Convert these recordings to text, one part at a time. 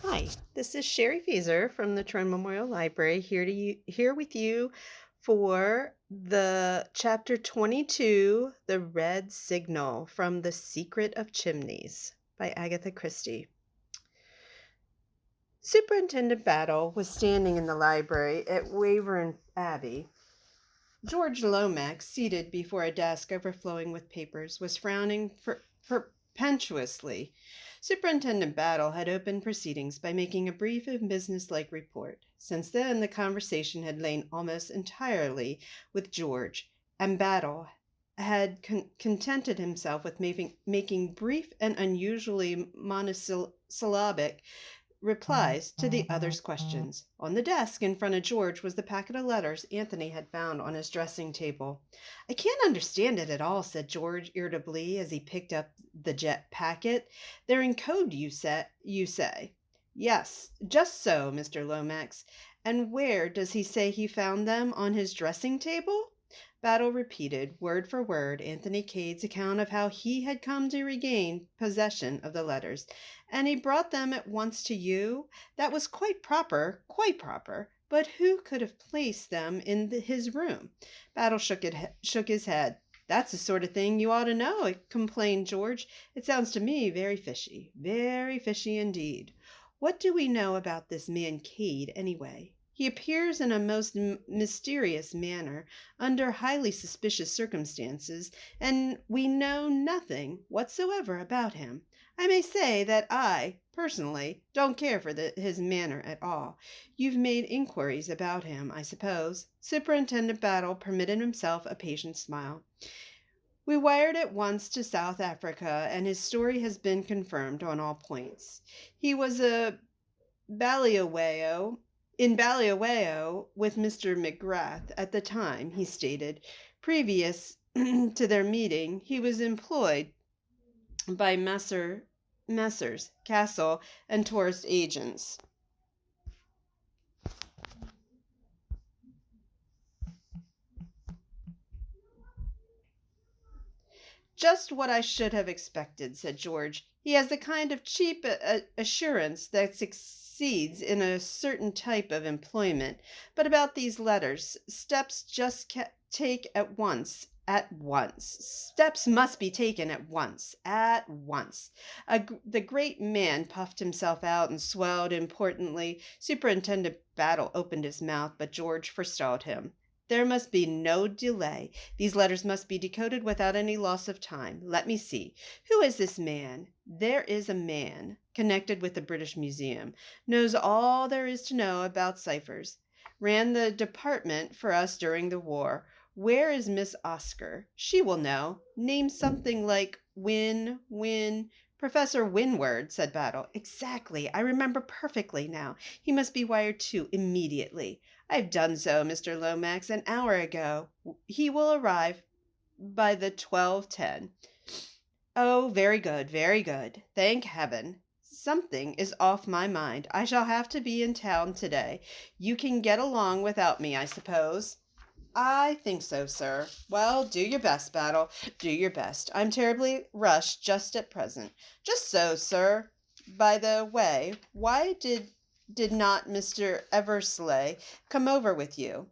Hi, this is Sherry Feezer from the Trone Memorial Library here with you for the chapter 22, The Red Signal from The Secret of Chimneys by Agatha Christie. Superintendent Battle was standing in the library at Wavern Abbey. George Lomax, seated before a desk overflowing with papers, was frowning perpetuously. Superintendent Battle had opened proceedings by making a brief and businesslike report. Since then, the conversation had lain almost entirely with George, and Battle had contented himself with making brief and unusually monosyllabic replies to the other's questions. On the desk in front of George was the packet of letters Anthony had found on his dressing table. "I can't understand it at all," said George irritably as he picked up the jet packet. "They're in code, you say?" "Yes, just so, Mr. Lomax. And where does he say he found them? On his dressing table?" Battle repeated, word for word, Anthony Cade's account of how he had come to regain possession of the letters. "And he brought them at once to you? That was quite proper, quite proper. But who could have placed them in his room?" Battle shook his head. "That's the sort of thing you ought to know," complained George. "It sounds to me very fishy indeed. What do we know about this man Cade, anyway? He appears in a most mysterious manner, under highly suspicious circumstances, and we know nothing whatsoever about him. I may say that I, personally, don't care for his manner at all. You've made inquiries about him, I suppose?" Superintendent Battle permitted himself a patient smile. "We wired at once to South Africa, and his story has been confirmed on all points. He was Baliaweo in Baliaweo with Mr. McGrath at the time," he stated. "Previous to their meeting, he was employed by Messrs. Castle and tourist agents." "Just what I should have expected," said George. "He has the kind of cheap assurance that succeeds in a certain type of employment. But about these letters, steps just take at once. At once. Steps must be taken at once. At once." The great man puffed himself out and swelled importantly. Superintendent Battle opened his mouth, but George forestalled him. "There must be no delay. These letters must be decoded without any loss of time. Let me see. Who is this man? There is a man connected with the British Museum. Knows all there is to know about ciphers. Ran the department for us during the war. Where is Miss Oscar? She will know. Name something like Professor Winward," said Battle. "Exactly. I remember perfectly now. He must be wired to immediately. I've done so, Mr. Lomax, an hour ago. He will arrive by the 12:10. "Oh, very good, very good. Thank heaven. Something is off my mind. I shall have to be in town today. You can get along without me, I suppose?" "I think so, sir." "Well, do your best, Battle. Do your best. I'm terribly rushed just at present." "Just so, sir. By the way, why did not Mr. Eversley come over with you?"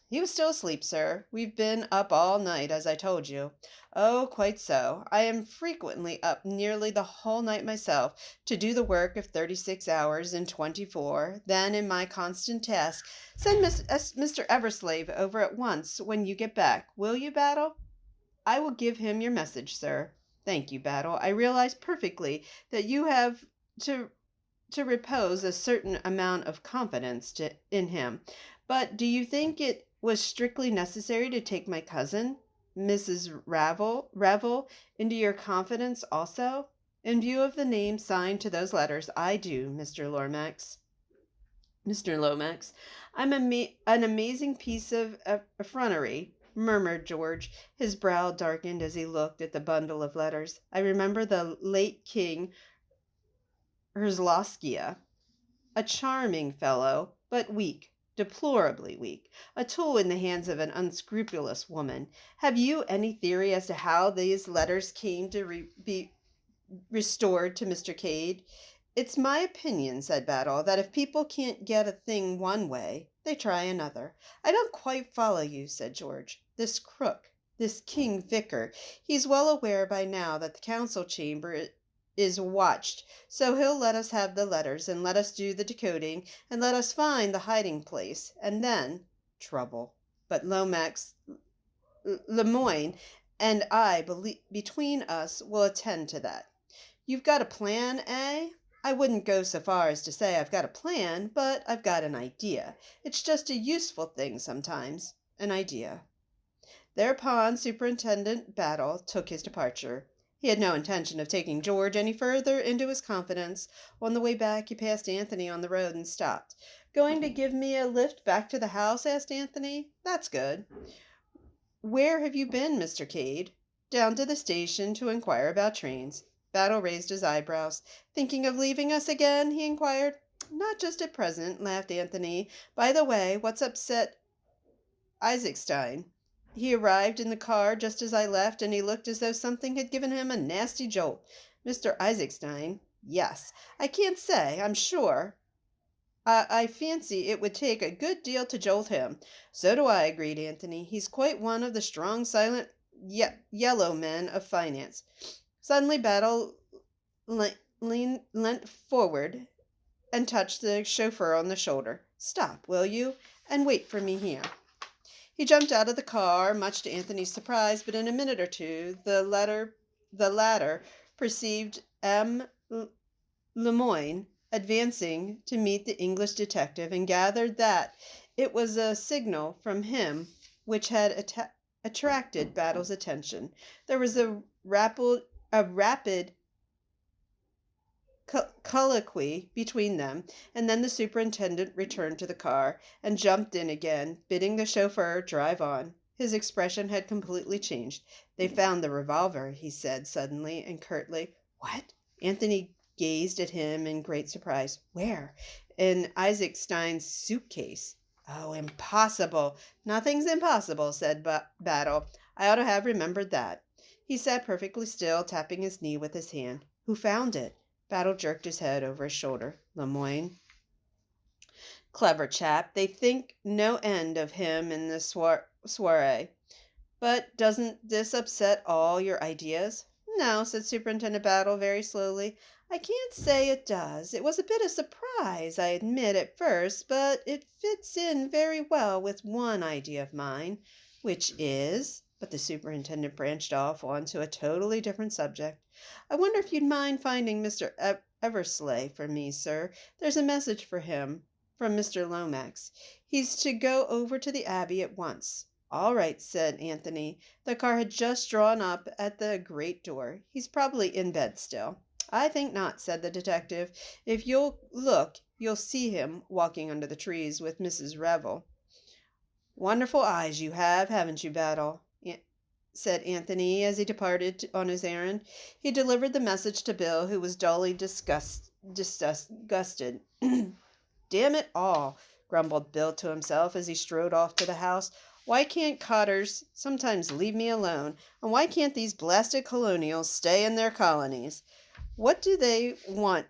"He was still asleep, sir. We've been up all night, as I told you." "Oh, quite so. I am frequently up nearly the whole night myself, to do the work of 36 hours in 24. Then, in my constant task, send Mr. Eversley over at once when you get back. Will you, Battle?" "I will give him your message, sir." "Thank you, Battle. I realize perfectly that you have to repose a certain amount of confidence in him. But do you think it was strictly necessary to take my cousin, Mrs. Revel, into your confidence also? In view of the name signed to those letters, I do, Mr. Lomax. Mr. Lomax, I'm an amazing piece of effrontery," murmured George. His brow darkened as he looked at the bundle of letters. "I remember the late King Herzloskia. A charming fellow, but weak, deplorably weak, a tool in the hands of an unscrupulous woman. Have you any theory as to how these letters came to be restored to Mr. Cade? It's my opinion, said Battle, that if people can't get a thing one way, they try another. I don't quite follow you, said George. This crook, this King Vicar, he's well aware by now that the council chamber is watched, so he'll let us have the letters and let us do the decoding and let us find the hiding place, and then trouble. But Lomax, Lemoyne, and I, between us, will attend to that. You've got a plan, eh? I wouldn't go so far as to say I've got a plan, but I've got an idea. It's just a useful thing sometimes. An idea. Thereupon Superintendent Battle took his departure. He had no intention of taking George any further into his confidence. On the way back, he passed Anthony on the road and stopped. Going to give me a lift back to the house? Asked Anthony. That's good. Where have you been, Mr. Cade? Down to the station to inquire about trains. Battle raised his eyebrows. Thinking of leaving us again? He inquired. Not just at present, laughed Anthony. By the way, what's upset Isaacstein? He arrived in the car just as I left, and he looked as though something had given him a nasty jolt. Mr. Isaacstein? Yes. I can't say, I'm sure. I fancy it would take a good deal to jolt him. So do I, agreed Anthony. He's quite one of the strong, silent, yellow men of finance. Suddenly Battle leant forward and touched the chauffeur on the shoulder. Stop, will you, and wait for me here. He jumped out of the car, much to Anthony's surprise, but in a minute or two the latter perceived M. Lemoyne advancing to meet the English detective and gathered that it was a signal from him which had attracted Battle's attention. There was a rapid colloquy between them, and then the superintendent returned to the car and jumped in again, bidding the chauffeur drive on. His expression had completely changed. They found the revolver, he said suddenly and curtly. What? Anthony gazed at him in great surprise. Where? In Isaacstein's suitcase. Oh, impossible. Nothing's impossible, said Battle. I ought to have remembered that. He sat perfectly still, tapping his knee with his hand. Who found it? Battle jerked his head over his shoulder. Lemoyne. Clever chap. They think no end of him in the soiree. But doesn't this upset all your ideas? No, said Superintendent Battle very slowly. I can't say it does. It was a bit of surprise, I admit, at first, but it fits in very well with one idea of mine, which is... But the superintendent branched off onto a totally different subject. I wonder if you'd mind finding Mr. Eversley for me, sir. There's a message for him from Mr. Lomax. He's to go over to the Abbey at once. All right, said Anthony. The car had just drawn up at the great door. He's probably in bed still. I think not, said the detective. If you'll look, you'll see him walking under the trees with Mrs. Revel. Wonderful eyes you have, haven't you, Battle? Said Anthony as he departed on his errand. He delivered the message to Bill, who was dully disgusted. Damn it all, grumbled Bill to himself as he strode off to the house. Why can't cotters sometimes leave me alone? And why can't these blasted colonials stay in their colonies? What do they want?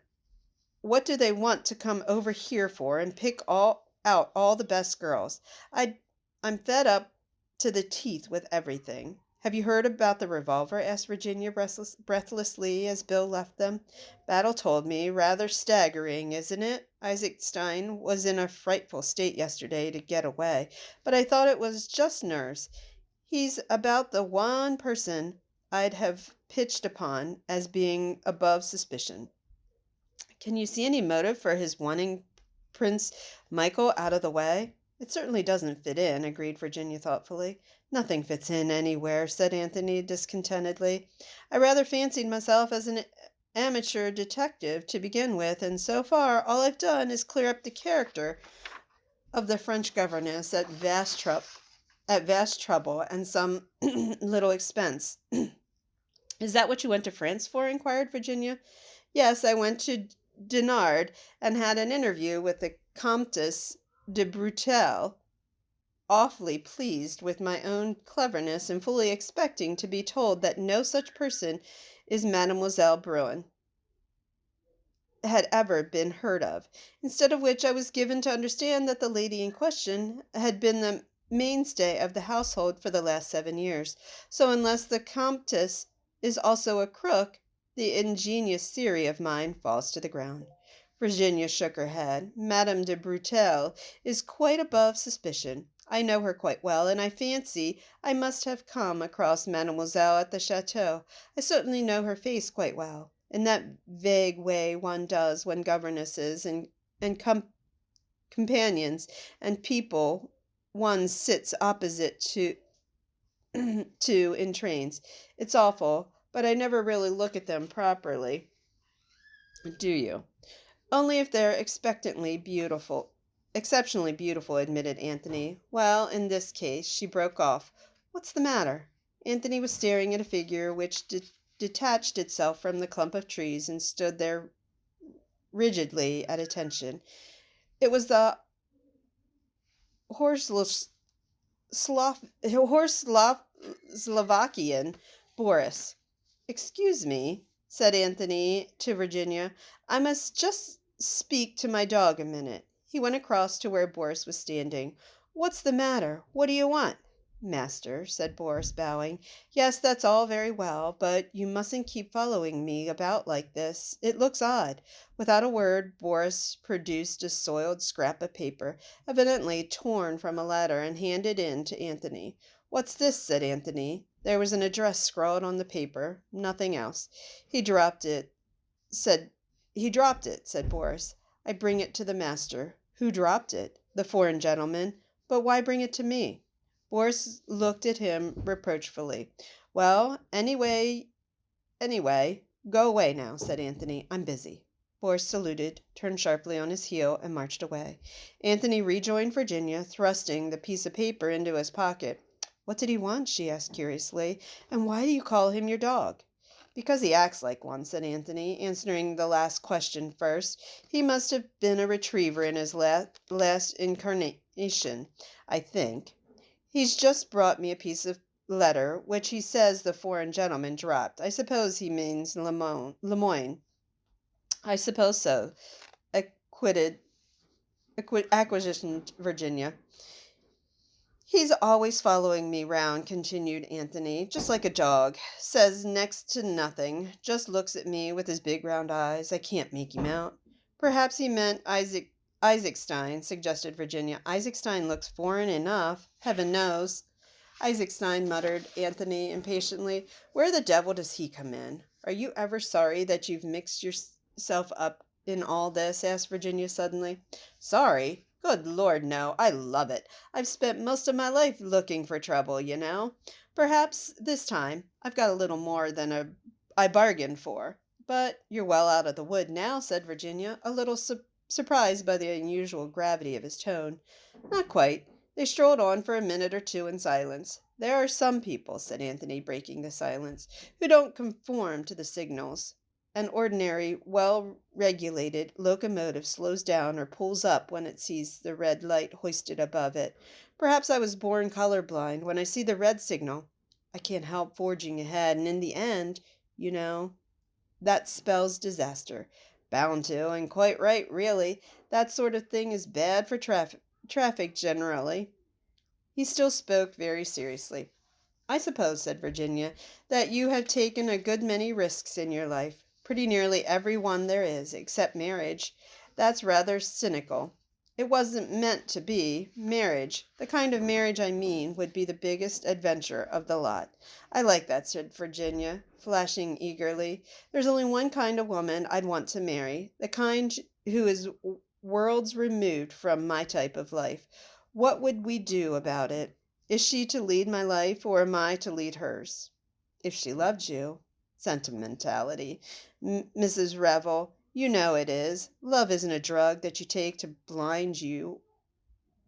What do they want to come over here for and pick out all the best girls? I'm fed up to the teeth with everything. Have you heard about the revolver? Asked Virginia breathlessly as Bill left them. Battle told me. Rather staggering, isn't it? Isaacstein was in a frightful state yesterday to get away, but I thought it was just nerves. He's about the one person I'd have pitched upon as being above suspicion. Can you see any motive for his wanting Prince Michael out of the way? It certainly doesn't fit in, agreed Virginia thoughtfully. Nothing fits in anywhere, said Anthony discontentedly. I rather fancied myself as an amateur detective to begin with, and so far all I've done is clear up the character of the French governess at vast trouble and some little expense. Is that what you went to France for? Inquired Virginia. Yes, I went to Dinard and had an interview with the Comtesse de Brutel, awfully pleased with my own cleverness and fully expecting to be told that no such person is Mademoiselle Bruin. had ever been heard of, instead of which I was given to understand that the lady in question had been the mainstay of the household for the last 7 years. So unless the Comtesse is also a crook, the ingenious theory of mine falls to the ground. Virginia shook her head. Madame de Brutelle is quite above suspicion. I know her quite well, and I fancy I must have come across Mademoiselle at the chateau. I certainly know her face quite well, in that vague way one does when governesses and companions and people one sits opposite to in trains. It's awful, but I never really look at them properly. Do you? Only if they're exceptionally beautiful, admitted Anthony. Well, in this case, she broke off. What's the matter? Anthony was staring at a figure which detached itself from the clump of trees and stood there rigidly at attention. It was the horseless Slovakian Boris. Excuse me, said Anthony to Virginia. I must just speak to my dog a minute. He went across to where Boris was standing. What's the matter? What do you want? Master, said Boris, bowing. Yes, that's all very well, but you mustn't keep following me about like this. It looks odd. Without a word, Boris produced a soiled scrap of paper, evidently torn from a letter, and handed in to Anthony. What's this? Said Anthony. There was an address scrawled on the paper, nothing else. He dropped it, said Boris. I bring it to the master. Who dropped it? The foreign gentleman. But why bring it to me? Boris looked at him reproachfully. Well, anyway, go away now, said Anthony. I'm busy. Boris saluted, turned sharply on his heel, and marched away. Anthony rejoined Virginia, thrusting the piece of paper into his pocket. What did he want? She asked curiously. And why do you call him your dog? Because he acts like one, said Anthony, answering the last question first. He must have been a retriever in his last incarnation, I think. He's just brought me a piece of letter, which he says the foreign gentleman dropped. I suppose he means Lemoyne. I suppose so, acquisitioned Virginia. He's always following me round, continued Anthony, just like a dog. Says next to nothing, just looks at me with his big round eyes. I can't make him out. Perhaps he meant Isaacstein, suggested Virginia. Isaacstein looks foreign enough, heaven knows. Isaacstein, muttered Anthony impatiently. Where the devil does he come in? Are you ever sorry that you've mixed yourself up in all this? Asked Virginia suddenly. Sorry? Good Lord, no. I love it. I've spent most of my life looking for trouble, you know. Perhaps this time I've got a little more than I bargained for. But you're well out of the wood now, said Virginia, a little surprised by the unusual gravity of his tone. Not quite. They strolled on for a minute or two in silence. There are some people, said Anthony, breaking the silence, who don't conform to the signals. An ordinary, well-regulated locomotive slows down or pulls up when it sees the red light hoisted above it. Perhaps I was born colorblind. When I see the red signal, I can't help forging ahead, and in the end, you know, that spells disaster. Bound to, and quite right, really. That sort of thing is bad for traffic generally. He still spoke very seriously. I suppose, said Virginia, that you have taken a good many risks in your life. Pretty nearly every one there is, except marriage. That's rather cynical. It wasn't meant to be. Marriage, the kind of marriage I mean, would be the biggest adventure of the lot. I like that, said Virginia, flashing eagerly. There's only one kind of woman I'd want to marry, the kind who is worlds removed from my type of life. What would we do about it? Is she to lead my life, or am I to lead hers? If she loved you. Sentimentality. Mrs. Revel, you know it is. Love isn't a drug that you take to blind you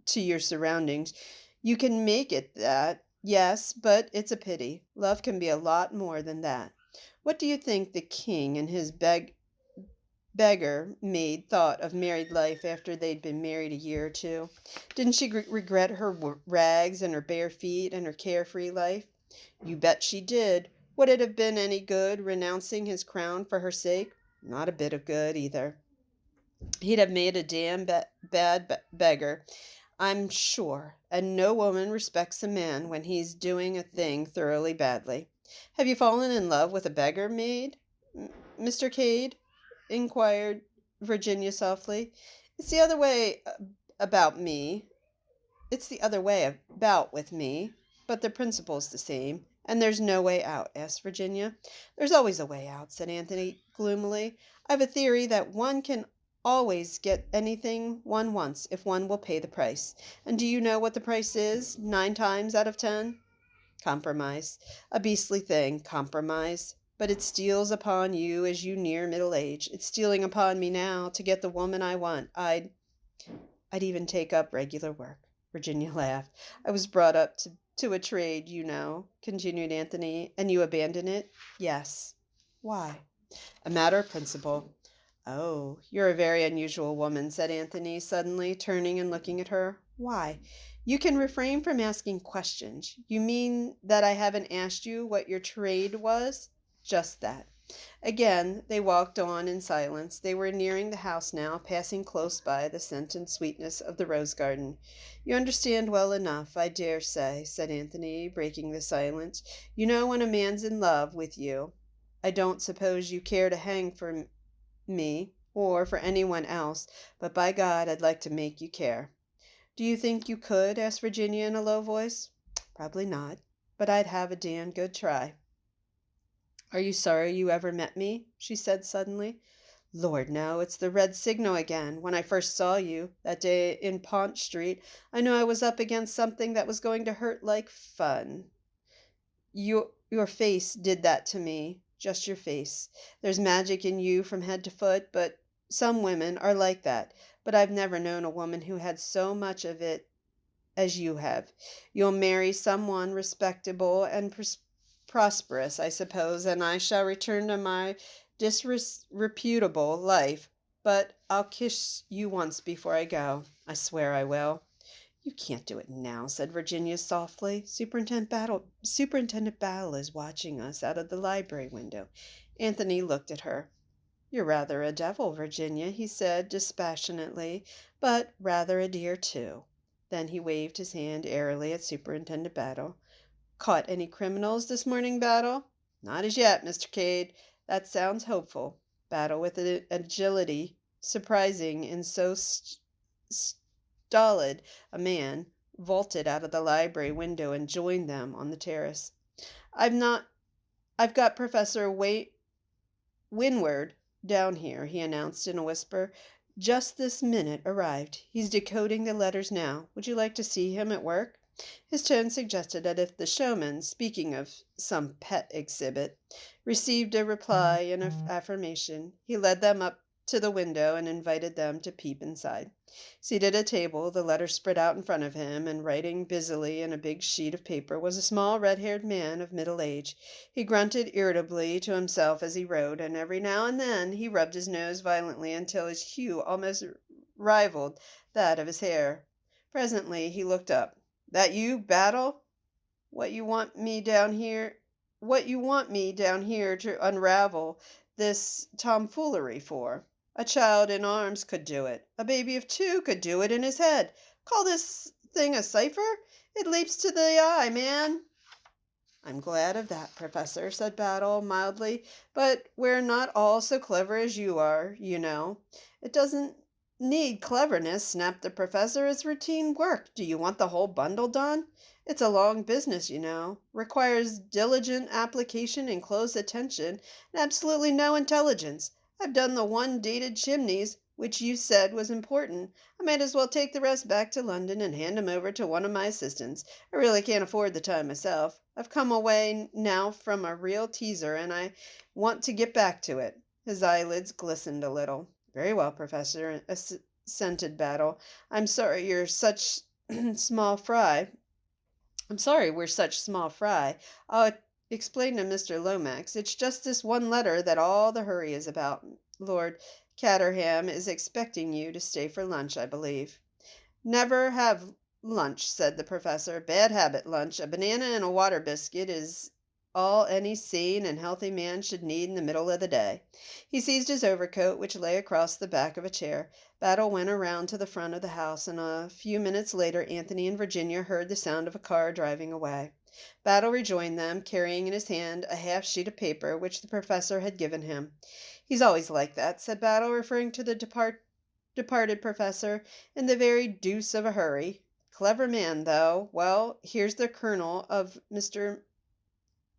to your surroundings. You can make it that, yes, but it's a pity. Love can be a lot more than that. What do you think the king and his beggar maid thought of married life after they'd been married a year or two? Didn't she regret her rags and her bare feet and her carefree life? You bet she did. Would it have been any good renouncing his crown for her sake? Not a bit of good either. He'd have made a damn bad beggar, I'm sure, and no woman respects a man when he's doing a thing thoroughly badly. Have you fallen in love with a beggar maid, Mr. Cade? Inquired Virginia softly. It's the other way about me. It's the other way about with me, but the principle's the same. And there's no way out, asked Virginia. There's always a way out, said Anthony gloomily. I've a theory that one can always get anything one wants if one will pay the price. And do you know what the price is, 9 times out of 10? Compromise. A beastly thing, compromise. But it steals upon you as you near middle age. It's stealing upon me now to get the woman I want. I'd even take up regular work. Virginia laughed. I was brought up to a trade, you know, continued Anthony, and you abandon it? Yes. Why? A matter of principle. Oh, you're a very unusual woman, said Anthony, suddenly turning and looking at her. Why? You can refrain from asking questions. You mean that I haven't asked you what your trade was? Just that. Again, they walked on in silence. They were nearing the house now, passing close by the scent and sweetness of the rose garden. You understand well enough, I dare say, said Anthony, breaking the silence. You know when a man's in love with you. I don't suppose you care to hang for me or for anyone else, but by God, I'd like to make you care. Do you think you could? Asked Virginia in a low voice. Probably not, but I'd have a damn good try. Are you sorry you ever met me? She said suddenly. Lord, no, it's the red signal again. When I first saw you, that day in Pont Street, I knew I was up against something that was going to hurt like fun. Your face did that to me. Just your face. There's magic in you from head to foot, but some women are like that. But I've never known a woman who had so much of it as you have. You'll marry someone respectable and prosperous, I suppose, and I shall return to my disreputable life. But I'll kiss you once before I go. I swear I will. You can't do it now, said Virginia softly. Superintendent Battle is watching us out of the library window. Anthony looked at her. You're rather a devil, Virginia, he said dispassionately, but rather a dear, too. Then he waved his hand airily at Superintendent Battle. Caught any criminals this morning, Battle? Not as yet, Mr. Cade. That sounds hopeful. Battle, with an agility surprising in so stolid a man, vaulted out of the library window and joined them on the terrace. I've got Professor Winward down here, he announced in a whisper. Just this minute arrived. He's decoding the letters now. Would you like to see him at work? His tone suggested that if the showman, speaking of some pet exhibit, received a reply in affirmation, he led them up to the window and invited them to peep inside. Seated at a table, the letters spread out in front of him, and writing busily in a big sheet of paper, was a small red-haired man of middle age. He grunted irritably to himself as he wrote, and every now and then he rubbed his nose violently until his hue almost rivaled that of his hair. Presently he looked up. That you, Battle? What you want me down here to unravel this tomfoolery for? A child in arms could do it. A baby of 2 could do it in his head. Call this thing a cipher? It leaps to the eye, man. I'm glad of that, Professor, said Battle mildly, but we're not all so clever as you are, you know. It doesn't need cleverness, snapped the professor. It's routine work. Do you want the whole bundle done? It's a long business, you know. Requires diligent application and close attention and absolutely no intelligence. I've done the one dated Chimneys, which you said was important. I might as well take the rest back to London and hand 'em over to one of my assistants. I really can't afford the time myself. I've come away now from a real teaser, and I want to get back to it. His eyelids glistened a little. Very well, Professor, assented Battle. I'm sorry you're such small fry. I'm sorry we're such small fry. I'll explain to Mr. Lomax. It's just this one letter that all the hurry is about. Lord Caterham is expecting you to stay for lunch, I believe. Never have lunch, said the professor. Bad habit, lunch. A banana and a water biscuit is all any sane and healthy man should need in the middle of the day. He seized his overcoat, which lay across the back of a chair. Battle went around to the front of the house, and a few minutes later Anthony and Virginia heard the sound of a car driving away. Battle rejoined them, carrying in his hand a half sheet of paper which the professor had given him. "He's always like that," said Battle, referring to the departed professor, "in the very deuce of a hurry. Clever man, though. Well, here's the kernel of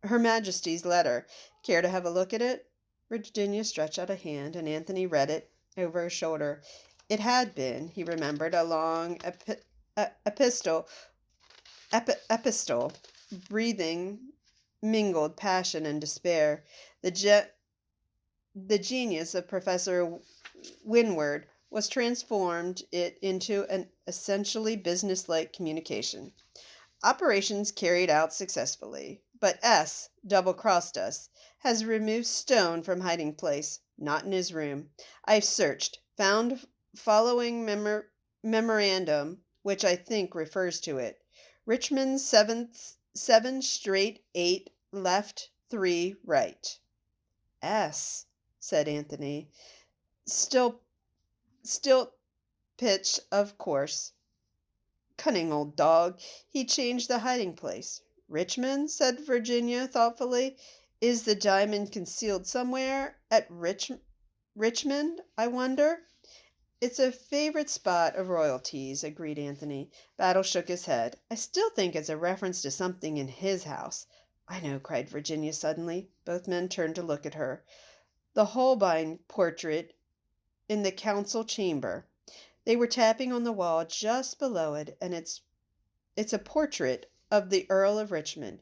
Her Majesty's letter. Care to have a look at it?" Virginia stretched out a hand, and Anthony read it over his shoulder. It had been, he remembered, a long epistle, breathing mingled passion and despair. The genius of Professor Winward was transformed it into an essentially businesslike communication. "Operations carried out successfully, but S double-crossed us. Has removed stone from hiding place. Not in his room. I've searched. Found following memorandum, which I think refers to it. Richmond 7 straight 8 left 3 right." "S," said Anthony. Still pitch, of course. Cunning old dog. He changed the hiding place. "Richmond," said Virginia thoughtfully. "Is the diamond concealed somewhere at Richmond, I wonder?" "It's a favorite spot of royalties," agreed Anthony. Battle shook his head. "I still think it's a reference to something in his house." "I know," cried Virginia suddenly. Both men turned to look at her. "The Holbein portrait in the council chamber." They were tapping on the wall just below it, and it's a portrait of the Earl of Richmond.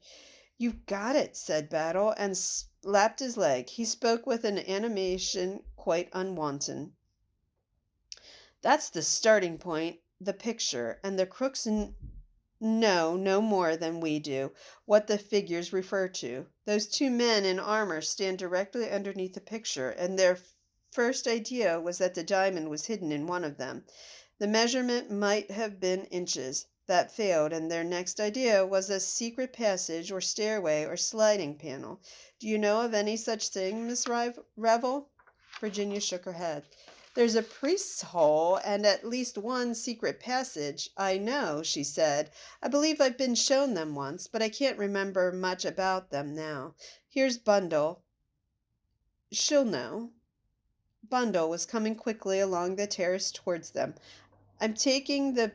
"You've got it," said Battle, and slapped his leg. He spoke with an animation quite unwonted. "That's the starting point, the picture, and the crooks know no more than we do what the figures refer to. Those two men in armor stand directly underneath the picture, and their first idea was that the diamond was hidden in one of them. The measurement might have been inches. That failed, and their next idea was a secret passage or stairway or sliding panel. Do you know of any such thing, Miss Revel?" Virginia shook her head. "There's a priest's hole and at least one secret passage, I know," she said. "I believe I've been shown them once, but I can't remember much about them now. Here's Bundle. She'll know." Bundle was coming quickly along the terrace towards them. "I'm taking the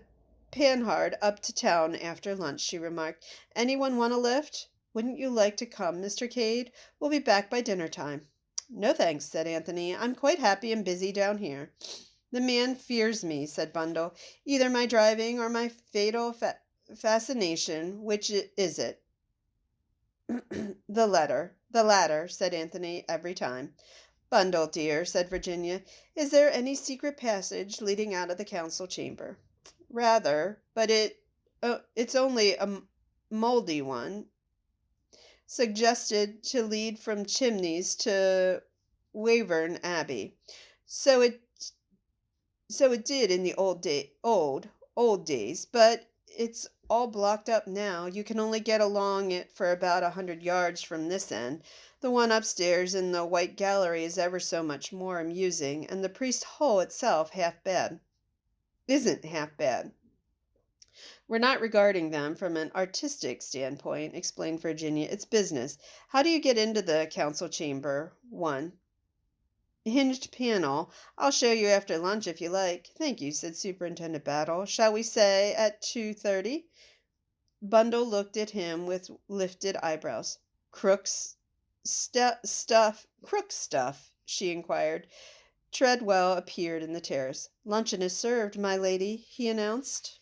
Panhard up to town after lunch," she remarked. "Anyone want a lift? Wouldn't you like to come, Mr. Cade? We'll be back by dinner time." "No, thanks," said Anthony. "I'm quite happy and busy down here." "The man fears me," said Bundle. "Either my driving or my fatal fascination. Which is it?" The latter, said Anthony, "every time." "Bundle, dear," said Virginia, "is there any secret passage leading out of the council chamber?" "Rather, but it's only a moldy one. Suggested to lead from Chimneys to Wavern Abbey. So it did in the old days, but it's all blocked up now. You can only get along it for about 100 yards from this end. The one upstairs in the White Gallery is ever so much more amusing, and the priest's hole itself isn't half bad. We're not regarding them from an artistic standpoint," explained Virginia. "It's business. How do you get into the council chamber? One hinged panel. I'll show you after lunch if you like." "Thank you," said Superintendent Battle. "Shall we say at 2:30? Bundle looked at him with lifted eyebrows. Crook stuff, she inquired. Treadwell appeared in the terrace. "Luncheon is served, my lady," he announced.